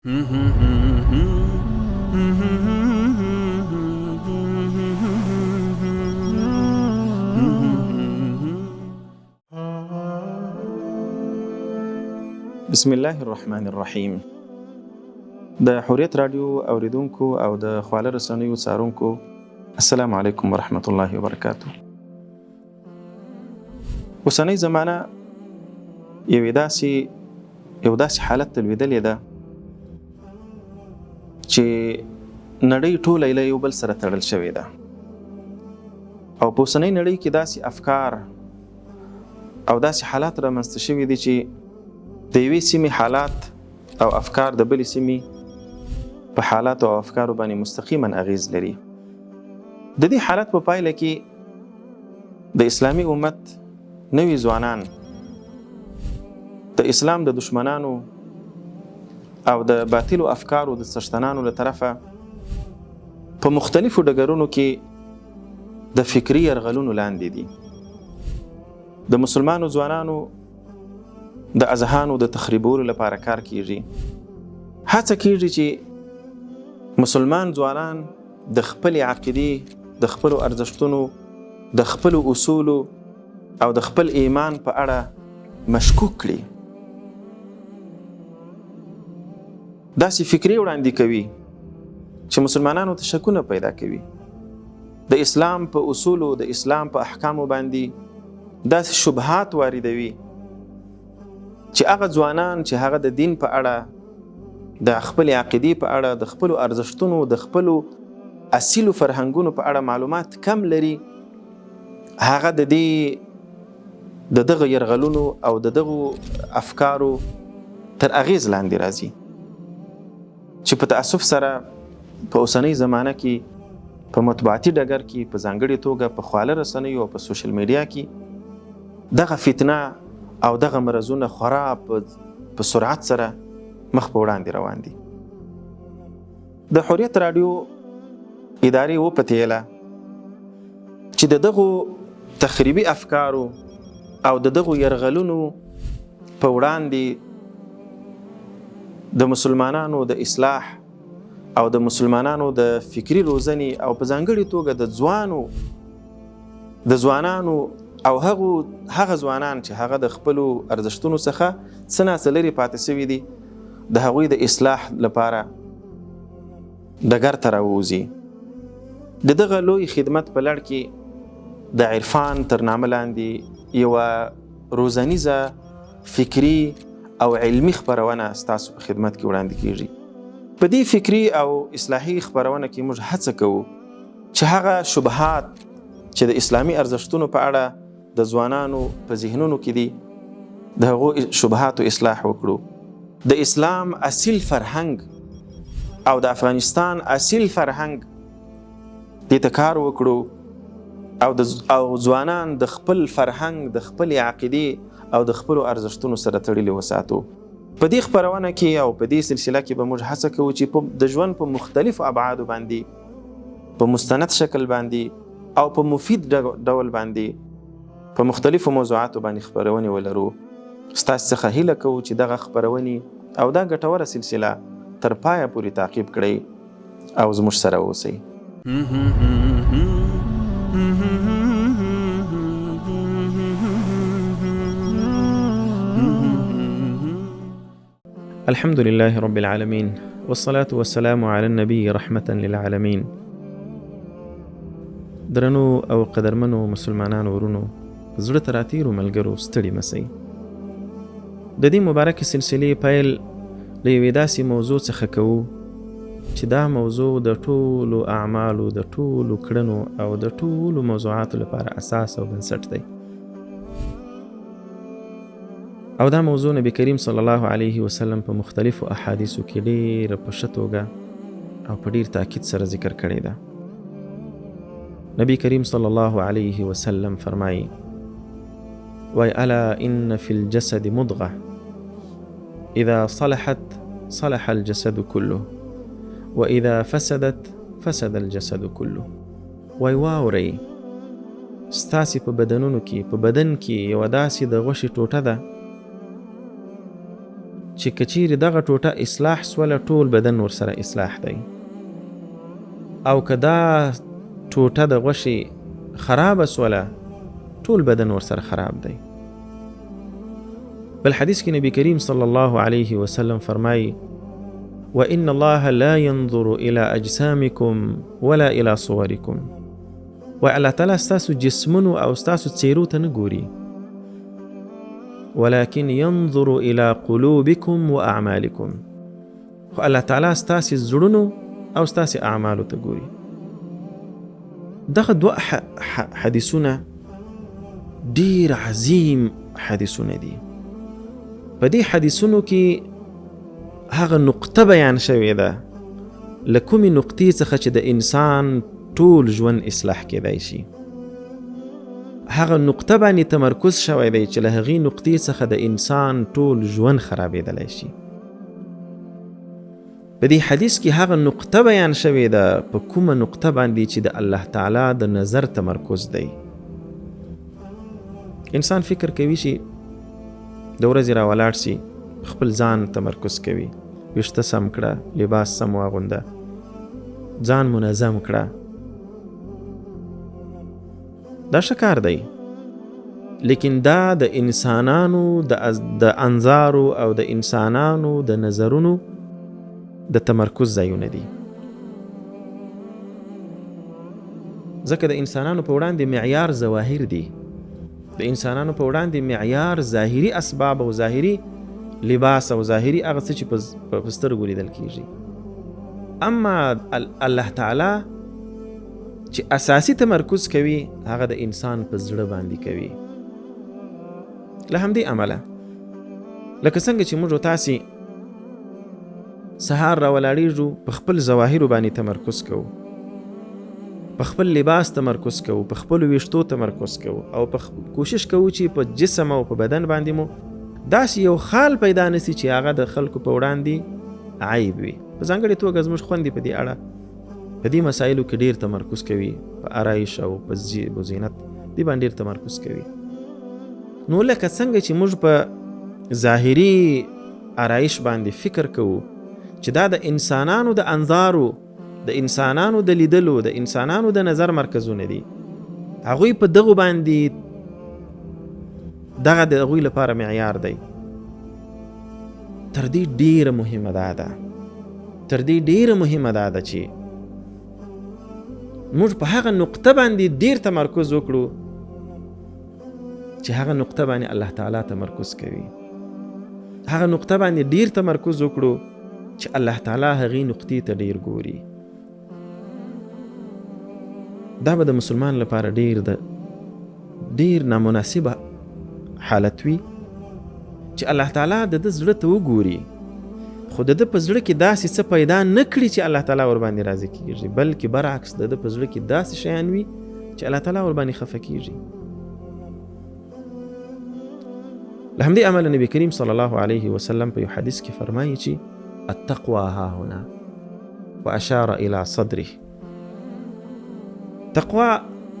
بسم الله الرحمن الرحیم. د حریت رادیو اوریدونکو او د خواله رسنیو څارونکو السلام علیکم ورحمت الله وبرکاته. اوسنۍ زمانه یو داسې حالت تلویدلې ده چې نړۍ ټوله له یو بل سره تړل شوې ده، او په اوسنۍ نړۍ کې داسې افکار او داسې حالات رامنځته شوي دي چې د یوې سیمې حالات او افکار د بلې سیمې په حالات او افکارو باندې مستقیما اغیز لري. د دې حالت په پایله کې د اسلامي امت نوي ځوانان د اسلام د دشمنانو او د باطلو افکارو د څښتنانو له طرفه په مختلفو ډګرونو کې د فکري یرغلونو لاندې دي. د مسلمانو ځوانانو د اذهانو د تخریبولو لپاره کار کیږي. هڅه کیږي چې مسلمان ځوانان د خپل عقیدې، د خپل ارزښتونو، د خپل اصول او د خپل ایمان په اړه مشکوک کړي. داسې فکري وړاندې کوي چې مسلمانانو ته شکونه پیدا کوي. د اسلام په اصولو، د اسلام په احکامو باندې داسې شبهات واردوي چې هغه ځوانان چې هغه د دین په اړه، د خپل عقیدې په اړه، د خپل ارزښتونو، د خپل اصیلو فرهنګونو په اړه معلومات کم لري، هغه دغه یرغلونو او دغه افکارو تر اغیز لاندې راځي، چې په تاسف سره په اوسنۍ زمانه کې په مطبوعاتي ډګر کې په ځانګړې توګه په خواله رسنیو او په سوشل میډیا کې دغه فتنه او دغه مرزونه خورا په سرعت سره مخ په وړاندې روان دي. د حریت رادیو ادارې وپتېله چې دغه تخریبي افکارو او دغه یرغلونو په وړاندې د مسلمانانو د اصلاح او د مسلمانانو د فکری روزنې او په ځانګړې توګه د ځوانانو او هغه ځوانان چې هغه د خپل ارزښتونو څخه څه ناڅه لرې پاتې شوي دي، د هغوی د اصلاح لپاره ډګر ته راووځي. د دغه لوی خدمت په لړ کې د عرفان تر نامه لاندې یوه روزنیزه فکري او علمي خپرونه ستاسو په خدمت کې وړاندې کیږي. په دې فکري او اصلاحي خپرونه کې موږ هڅه کوو چې هغه شبهات چې د اسلامي ارزښتونو په اړه د ځوانانو په ذهنونو کې دي، د هغو شبهاتو اصلاح وکړو. د اسلام اصیل فرهنګ او د افغانستان اصیل فرهنګ دې ته کار وکړو، او ځوانان د خپل فرهنګ، د خپل عقیدې او د خپل ارزښتونو سره تړلي وساتو. په دې خپرونه کې او په دې سلسله کې به موږ هڅه کوو چې د ژوند په مختلفو ابعادو باندې په مستند شکل باندې او په مفید ډول باندې په مختلفو موضوعاتو باندې خپرونې ولرو. ستاسو څخه هیله کوو چې دغه خپرونې او دا ګټوره سلسله تر پایه پورې تعقیب کړئ او زموږ سره اوسئ. الحمد لله رب العالمين والصلاة والسلام على النبي رحمة للعالمين. درنو او قدرمنو مسلمانانو ورونو، زړه ته راتیرو ملګرو، ستړي مسئ. د دې مبارکې سلسلې پیل له یوې داسې موضوع څخه کوو چې دا موضوع د ټولو اعمالو، د ټولو کړنو او د ټولو موضوعاتو لپاره اساس او بنسټ دی. او دا موضوع نبی کریم صلی الله علیه وسلم په مختلفو احادیثو کې ډېره په ښه توګه او په ډېر تاکید سره ذکر کړې ده. نبی کریم صلی الله علیه وسلم فرمایي: وای الا ان فی الجسد مضغه اذا صلحت صلح الجسد كله واذا فسدت فسد الجسد كله. وای واورئ، ستاسې په بدنونو کې، په بدن کې یوه داسې د غوښې ټوټه ده چې کچیر دغه ټوټه اصلاح سوله ټول بدن ورسره اصلاح دی، او کدا ټوټه د غوښې خراب سوله ټول بدن ورسره خراب دی. بل حدیث کې نبی کریم صلی الله علیه وسلم فرمایي وَإِنَّ اللَّهَ لَا يَنظُرُ إِلَى أَجْسَامِكُمْ وَلَا إِلَى صُوَرِكُمْ. الله تعالی ستاسو جسمونو او ستاسو څیرو ته نه ګوري، ولكن ينظر إلى قلوبكم وأعمالكم. خو الله تعالی ستاسو زړونو او ستاسو اعمالو ته ګوري. دغه دوه حدیثونه ډیر عظیم حدیثونه دي. په دې حدیثونو کې هغه نقطه بیان شوې ده لکومې نقطې څخه چې د انسان ټول ژوند اصلاح کېدای شي. هغه نقطه باندې تمرکز شوی دی چې له هغې نقطې څخه د انسان ټول ژوند خرابېدلی شي. په دې حدیث کې هغه نقطه بیان شوې ده په کومه نقطه باندې چې د الله تعالی د نظر تمرکز دی. انسان فکر کوي چې د ورځې راولاړ شي، خپل ځان تمرکز کوي، ویښته سم کړه، لباس سم واغونده، ځان منظم کړه. دا ښه کار دی، لیکن دا د انسانانو د انظارو او د انسانانو د نظرونو د تمرکز ځایونه دي. ځکه د انسانانو په وړاندې معیار ظواهر دي، د انسانانو په وړاندې معیار ظاهري اسباب او ظاهري لباس او ظاهري هغه څه چې په سترګو لیدل کېږي. اما الله تعالی چې اساسي تمرکز کوي هغه د انسان په زړه باندې کوي. له همدې عمله لکه څنګه چې موږ تاسې سهار راولاړېږو، په خپل ظواهرو باندې تمرکز کوو، په خپل لباس تمرکز کوو، په خپل ویښتو تمرکز کوو، او په کوشش کوو چې په جسم او په بدن باندې مو داسې یو خال پیدا نسی چې هغه د خلکو په وړاندې عیب وي. په ځانګړې توګه زموږ خویندې په دې اړه په دې مسایلو کې ډیر تمرکز کوي، په آرایش او په زینت دې باندې ډیر تمرکز کوي. نو لکه څنګه چې موږ په ظاهري آرایش باندې فکر کوو چې دا د انسانانو د انظارو، د انسانانو د لیدلو، د انسانانو د نظر مرکزونه دي، هغوی په دغه باندې دغه د هغوی لپاره معیار دی. تر دې ډیره مهمه ده چې موږ په هغه نقطه باندې ډیر تمرکز وکړو چې هغه نقطه باندې الله تعالی تمرکز کوي. هغه نقطه باندې ډیر تمرکز وکړو چې الله تعالی هغې نقطې ته ډیر ګوري. دا به د مسلمان لپاره ډیر نامناسبه حالت وي چې الله تعالی د ده زړه ته وګوري، خو د ده په زړه کې داسې څه پیدا نه کړي چې الله تعالی ور باندې راضي کېږي، بلکې برعکس د ده په زړه کې داسې شیان وي چې الله تعالی ور باندې خفه کېږي. له همدې امله نبی کریم صلی الله علیه وسلم په یو حدیث کې فرمایي چې التقوى ها هنا واشار الى صدره. تقوا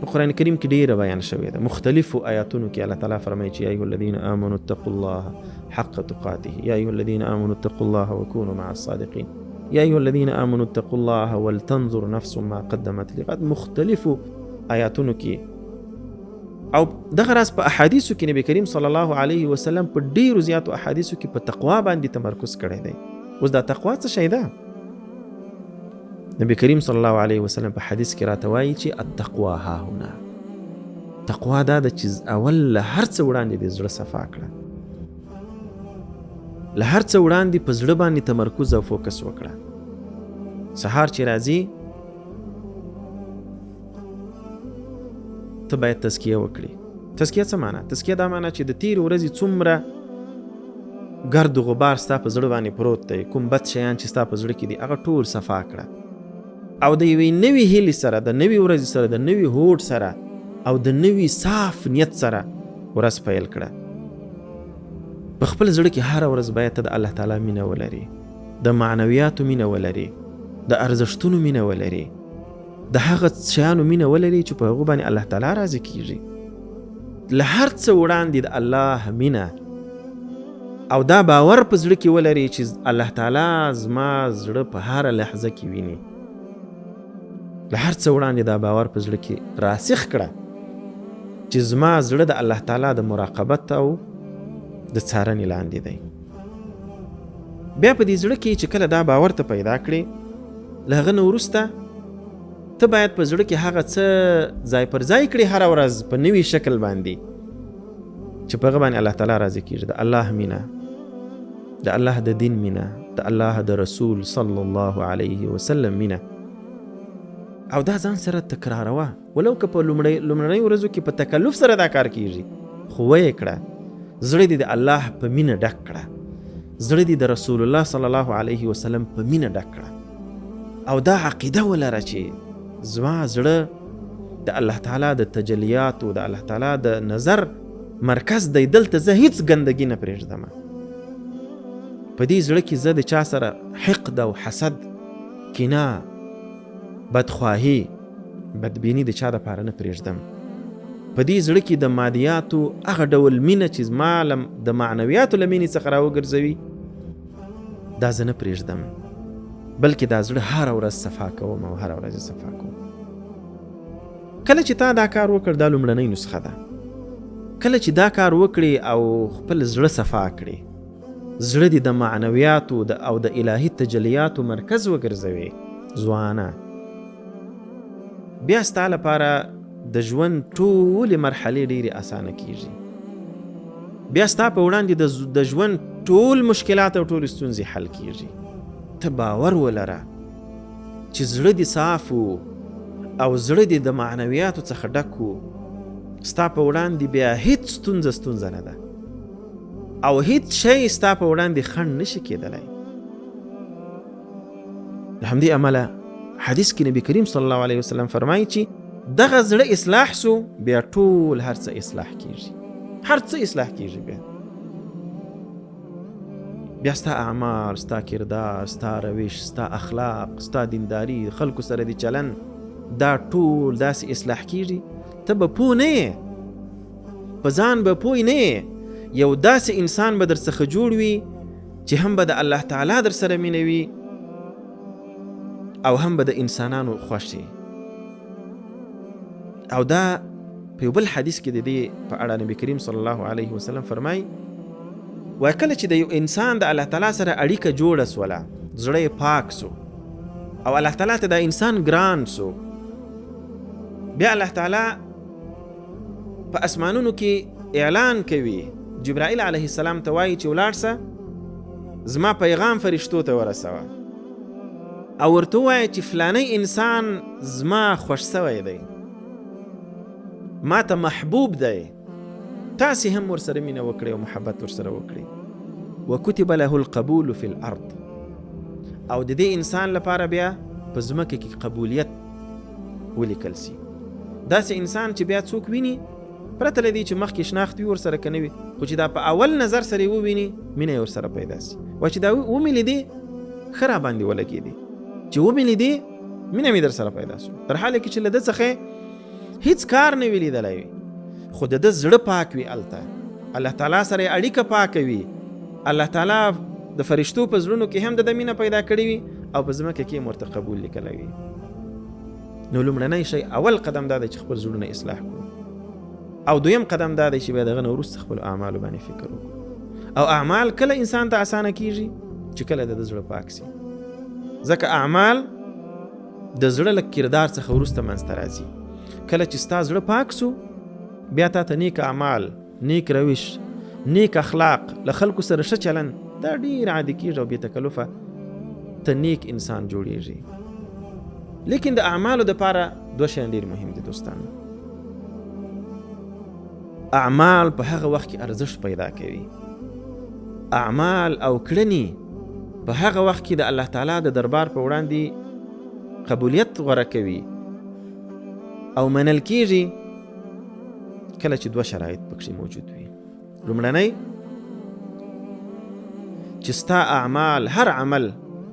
په قرآن کریم کې ډیره بیان شوې ده، مختلفو آیاتونو کې الله تعالی فرمایي چې یا ایها الذین آمنوا اتقوا الله حق تقاته، یا ایها الذین آمنوا اتقوا الله وکونوا مع الصادقین، یا ایها الذین آمنوا اتقوا الله ولتنظر نفس ما قدمت لغد. مختلفو آیاتونو کې او دغه راز په احادیثو کې نبی کریم صلی الله علیه وسلم په ډیرو زیاتو احادیثو کې په تقوا باندې تمرکز کړی دی. اوس دا تقوا څه شی ده؟ نبی کریم صلی الله علیه وسلم په حدیث کې راته وایي چې التقوا ها هنا. تقوا دا د چې اول له هر څه وړاندې د زړه صفا کړه، له هر څه وړاندې په زړه باندې تمرکز او فوکس وکړه. سهار چې راځي ته باید تزکیه وکړي. تزکیه څه معنی؟ تزکیه دا معنی چې د تیر ورځې څومره ګرد و غبار ستا په زړه باندې پروت دی، کوم بد شیان چې ستا په زړه کې دي هغه ټول صفا کړه، او د یوې نوې هیلې سره، د نوې ورځې سره، د نوې هوډ سره او د نوې صاف نیت سره ورځ پیل کړه. په خپل زړه کې هره ورځ باید ته د الله تعالی مینه ولري، د معنویاتو مینه ولري، د ارزښتونو مینه ولري، د هغه شیانو مینه ولري چې په هغو باندې الله تعالی راضي کېږي. له هر څه وړاندې د الله مینه او دا باور په زړه کې ولري چې الله تعالی زما زړه په هر لحظه کې ویني. له هر څه وړاندې دا باور په زړه کې راسخ کړه چې زما زړه د الله تعالی د مراقبت او د څارنې لاندې دی. بیا په دې زړه کې چې کله دا باور ته پیدا کړې، له هغه نه وروسته ته باید په زړه کې هغه څه ځای پر ځای کړې هره ورځ په نوي شکل باندې چې په هغه باندې الله تعالی راضي کېږي. د الله مینه، د الله د دین مینه، د الله د رسول صلی الله علیه وسلم مینه. او دا ځان سره تکراروه، ولو که په لومړنۍ ورځو کې په تکلف سره دا کار کېږي، خو ویې کړه. زړه دې د الله په مینه ډک کړه، زړه دې د رسول الله صلی الله علیه وسلم په مینه ډک کړه. او دا عقیده ولره چې زما زړه د الله تعالی د تجلیاتو، د الله تعالی د نظر مرکز دی. دلته زه هیڅ ګندګي نه پرېږدم. په دې زړه کې زه د چا سره حقد او حسد، کینه، بدخواهی، بدبینی د چا دپاره نه پرېږدم. په دې زړه کې د مادیاتو هغه ډول مینه چې زما د معنویاتو له مینې څخه راوګرځوي، دا زه نه پرېږدم، بلکې دا زړه هره ورځ صفا کوم او هره ورځ صفا کوم. کله چې تا دا کار وکړ، دا لومړنۍ نسخه ده. کله چې دا کار وکړي او خپل زړه صفا کړي، زړه دې د معنویاتو او د الهي تجلیاتو مرکز وګرځوي، ځوانه، بیا ستا لپاره د ژوند ټولې مرحلې ډېرې اسانه کېږي. بیا ستا په وړاندې د ژوند ټول مشکلات او ټول ستونزې حل کېږي. ته باور ولره چې زړه دې صاف او زړه دې د معنویاتو څخه ډک و، ستا په وړاندې بیا هیڅ ستونزه نه ده او هیڅ شی ستا په وړاندې خنډ نشي کېدلی. د همدې امله حدیث کې نبی کریم صلی الله علیه وسلم فرمایي چې دغه زړه اصلاح سو، بیا ټول هر څه اصلاح کېږي، هر څه اصلاح کېږي. بیا ستا اعمال، ستا کردار، ستا روش، ستا اخلاق، ستا دینداری، خلکو سره دی چلن، دا ټول داسې اصلاح کېږي. ته به پوه نه یې، په ځان به پوه نه یې. یو داسې انسان به در څخه جوړ وي چې هم به د الله تعالی در سره مینه وي او هم به د انسانانو خوښ شي. او دا په یو بل حدیث کې د دې په اړه نبی کریم صلی الله علیه وسلم فرمایي، وایي کله چې د یو انسان د الله تعالی سره اړیکه جوړه سوله، زړه یې پاک سو او الله تعالی ته دا انسان ګران سو، بیا الله تعالی په اسمانونو کې اعلان کوي، جبرائیل علیه السلام ته وایي چې ولاړ سه، زما پیغام فرشتو ته ورسوه او ورته وایي چې فلانی انسان زما خوښ سوی دی، ما ته محبوب دی، تاسې هم ورسره مینه وکړئ او محبت ورسره وکړئ. وکتب له القبول فی الارض، او د دې انسان لپاره بیا په ځمکه کې قبولیت ولیکل سي. داسې انسان چې بیا څوک ویني، پرته له دې چې مخکې شناخت وي ورسره که نه وي، خو چې دا په اول نظر سره یې وویني، مینه یې ورسره پیدا سي. وایي چې دا ومې لیدې، ښه راباندې ولګېدې، چې ومې لیدې، مینه مې در سره پیدا سو، تر حاله کې چې له ده څخه هیڅ کار نه وي لیدلی وي، خو د ده زړه پاک وي. هلته الله تعالی سره اړیکه پاکه وي، الله تعالی د فرشتو په زړونو کې هم د ده مینه پیدا کړې وي او په ځمکه کې ورته قبول لیکلی وي. نو لومړنی شی، اول قدم دا دی چې خپل زړونه اصلاح کړو، او دویم قدم دا دی چې بیا دغه نه وروسته خپل اعمالو باندې فکر وکړو. او اعمال کله انسان ته اسانه کېږي چې کله د زړه پاک سي، ځکه اعمال د زړه له کردار څخه وروسته منځته راځي. کله چې ستا زړه پاک سو، بیا تا ته نیک اعمال، نیک روش، نیک اخلاق، له خلکو سره ښه چلن، دا ډېر عادي کېږي او بې تکلفه ته نیک انسان جوړېږي. لیکن د اعمالو دپاره دوه شیان ډېر مهم دي دوستانو. اعمال په هغه وخت کې ارزښت پیدا کوي، اعمال او کړنې په هغه وخت کې د الله تعالی د دربار په وړاندې قبولیت غوره کوي او منل کېږي کله چې دوه شرایط پکې موجود وي. لومړنی چې ستا اعمال، هر عمل،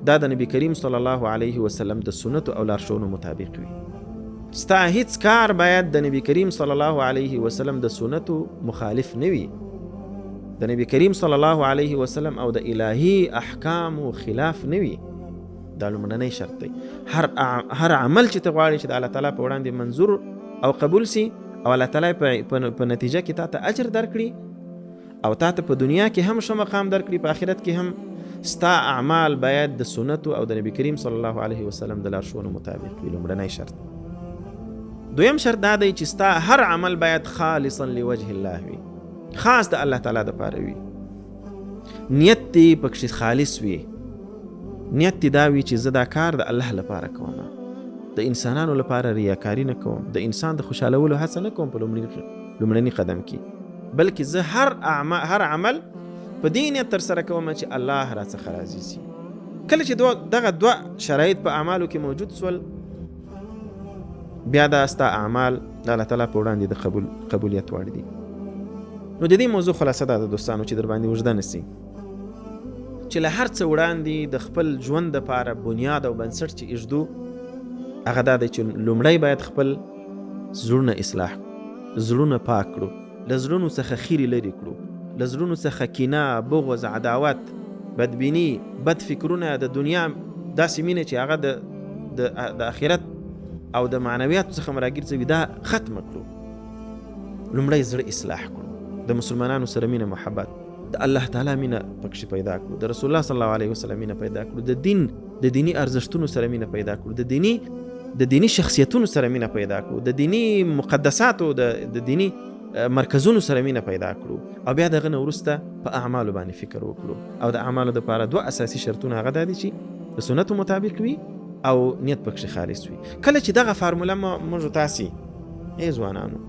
دا د نبی کریم صلی الله علیه وسلم د سنتو او لارښوونو مطابق وي. ستا هیڅ کار باید د نبی کریم صلی الله علیه وسلم د سنتو مخالف نه وي. د نبی کریم صلی الله علیه وسلم او د الهي احکام خلاف نه وي. دا لومړنی شرط دی. هر عمل چې ته غواړې چې د الله تعالی په وړاندې منظور او قبول سي او الله تعالی په نتیجه کې تا ته اجر درکړي او تا ته په دنیا کې هم ښه مقام درکړي، په آخرت کې هم ستا اعمال باید د سنتو او د نبی کریم صلی الله علیه وسلم د لارښوونو مطابق وي. لومړنی شرط. دویم شرط دا دی چې ستا هر عمل باید خالصا لوجه الله وي، خاص د الله تعالی دپاره وي. نیت دې پکې خالص وي. نیت دې دا وي چې زه دا کار د الله لپاره کوم، د انسانانو لپاره ریاکاري نه کوم، د انسان د خوشحالولو هڅه نه کوم په لومړني قدم کې، بلکې زه هر عمل په دې نیت ترسره کوم چې الله راڅخه راضي سي. کله چې دغه دوه شرایط په اعمالو کې موجود سول، بیا دا ستا اعمال د الله تعالی په وړاندې د قبولیت وړ دي. نو د دې موضوع خلاصه ده د دوستانو چې در باندې اوږده نه سي، چې له هر څه وړاندې د خپل ژوند دپاره بنیاد او بنسټ چې ایږدو هغه دا دی چې لومړی باید خپل زړونه اصلاح کړو، زړونه پاک کړو، له زړونو څخه خیرې لرې کړو، له زړونو څخه کینه، بغض، عداوت، بدبیني، بد فکرونه، د دنیا داسې مینه چې هغه د آخرت او د معنویاتو څخه مراګیر څه وي دا ختمه کړو. لومړی زړه اصلاح کړو، د مسلمانانو سره مینه، محبت، د الله تعالی مینه پکې پیدا کړو، د رسول الله صلی الله علیه وسلم مینه پیدا کړو، د دینی ارزښتونو سره مینه پیدا کړو، د دینی شخصیتونو سره مینه پیدا کړو، د دینی مقدساتو د دینی مرکزونو سره مینه پیدا کړو، او بیا دغه نه وروسته په اعمالو باندې فکر وکړو. او د اعمالو دپاره دوه اساسي شرطونه هغه دا دي چې د سنتو مطابق وي او نیت پکې خالص وي. کله چې دغه فارموله موږ تاسې ځوانانو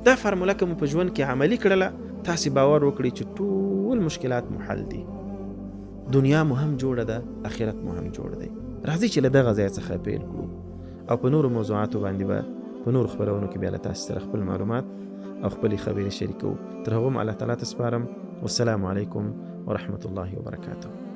دا فارموله که مو په ژوند کې عملي کړله، تاسې باور وکړئ چې ټول مشکلات مو حل دي. دنیا مو هم جوړه ده، آخرت مو هم جوړ دی. راځئ چې له دغه ځای څخه پیل کړو او په نورو موضوعاتو باندې به په نورو خپرونو کې بیا له تاسو سره خپل معلومات او خپلې خبرې شریکو. تر هغو م الله تعالی ته سپارم. والسلام علیکم ورحمة الله وبرکاته.